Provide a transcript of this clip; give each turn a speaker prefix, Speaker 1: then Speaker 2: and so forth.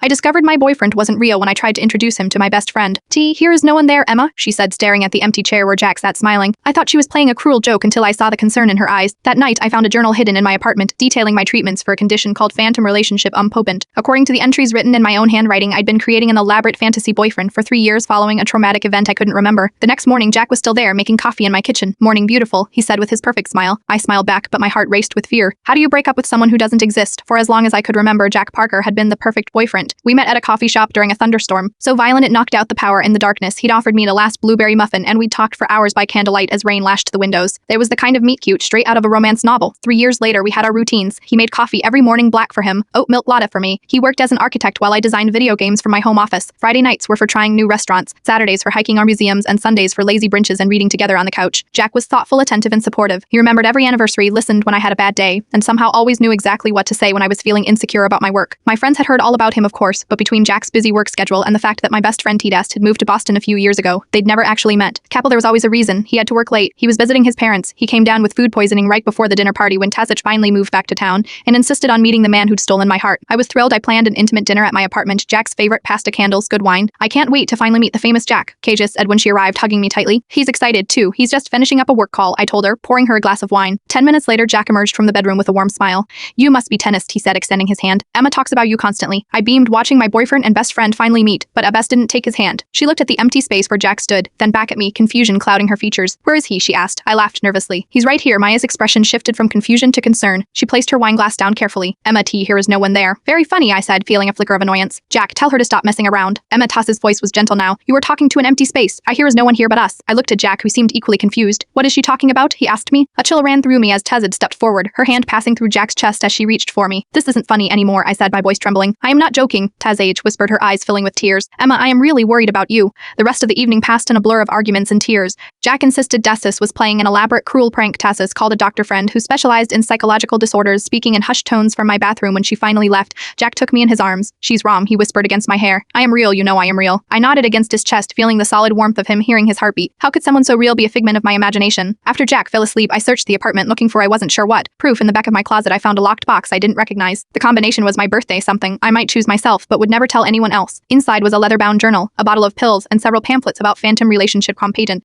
Speaker 1: I discovered my boyfriend wasn't real when I tried to introduce him to my best friend. Here is no one there, Emma, she said, staring at the empty chair where Jack sat smiling. I thought she was playing a cruel joke until I saw the concern in her eyes. That night, I found a journal hidden in my apartment detailing my treatments for a condition called phantom relationship umpopent. According to the entries written in my own handwriting, I'd been creating an elaborate fantasy boyfriend for 3 years following a traumatic event I couldn't remember. The next morning, Jack was still there, making coffee in my kitchen. Morning beautiful, he said with his perfect smile. I smiled back, but my heart raced with fear. How do you break up with someone who doesn't exist? For as long as I could remember, Jack Parker had been the perfect boyfriend. We met at a coffee shop during a thunderstorm. So violent it knocked out the power in the darkness. He'd offered me the last blueberry muffin, and we'd talked for hours by candlelight as rain lashed the windows. It was the kind of meet cute straight out of a romance novel. 3 years later, we had our routines. He made coffee every morning black for him, oat milk latte for me. He worked as an architect while I designed video games for my home office. Friday nights were for trying new restaurants, Saturdays for hiking our museums, and Sundays for lazy brunches and reading together on the couch. Jack was thoughtful, attentive, and supportive. He remembered every anniversary, listened when I had a bad day, and somehow always knew exactly what to say when I was feeling insecure about my work. My friends had heard all about him, of course, but between Jack's busy work schedule and the fact that my best friend T-Dest had moved to Boston a few years ago, they'd never actually met. Capel, there was always a reason. He had to work late. He was visiting his parents. He came down with food poisoning right before the dinner party when Tazich finally moved back to town and insisted on meeting the man who'd stolen my heart. I was thrilled. I planned an intimate dinner at my apartment, Jack's favorite pasta, candles, good wine. I can't wait to finally meet the famous Jack, Kajis said when she arrived, hugging me tightly. He's excited too. He's just finishing up a work call, I told her, pouring her a glass of wine. 10 minutes later, Jack emerged from the bedroom with a warm smile. You must be Tennist, he said, extending his hand. Emma talks about you constantly. I beamed, watching my boyfriend and best friend finally meet, but Abess didn't take his hand. She looked at the empty space where Jack stood, then back at me, confusion clouding her features. Where is he? She asked. I laughed nervously. He's right here. Maya's expression shifted from confusion to concern. She placed her wine glass down carefully. Emma T, here is no one there. Very funny, I said, feeling a flicker of annoyance. Jack, tell her to stop messing around. Emma Toss's voice was gentle now. You were talking to an empty space. I hear is no one here but us. I looked at Jack, who seemed equally confused. What is she talking about? He asked me. A chill ran through me as Tazid stepped forward, her hand passing through Jack's chest as she reached for me. This isn't funny anymore, I said, my voice trembling. I am not joking, Tazage whispered, her eyes filling with tears. Emma, I am really worried about you. The rest of the evening passed in a blur of arguments and tears. Jack insisted Desis was playing an elaborate, cruel prank. Tassis called a doctor friend who specialized in psychological disorders, speaking in hushed tones from my bathroom when she finally left. Jack took me in his arms. She's Rom, he whispered against my hair. I am real, you know I am real. I nodded against his chest, feeling the solid warmth of him, hearing his heartbeat. How could someone so real be a figment of my imagination? After Jack fell asleep, I searched the apartment looking for I wasn't sure what. Proof. In the back of my closet, I found a locked box I didn't recognize. The combination was my birthday, something I might choose myself, but would never tell anyone else. Inside was a leather-bound journal, a bottle of pills, and several pamphlets about phantom relationship compatent.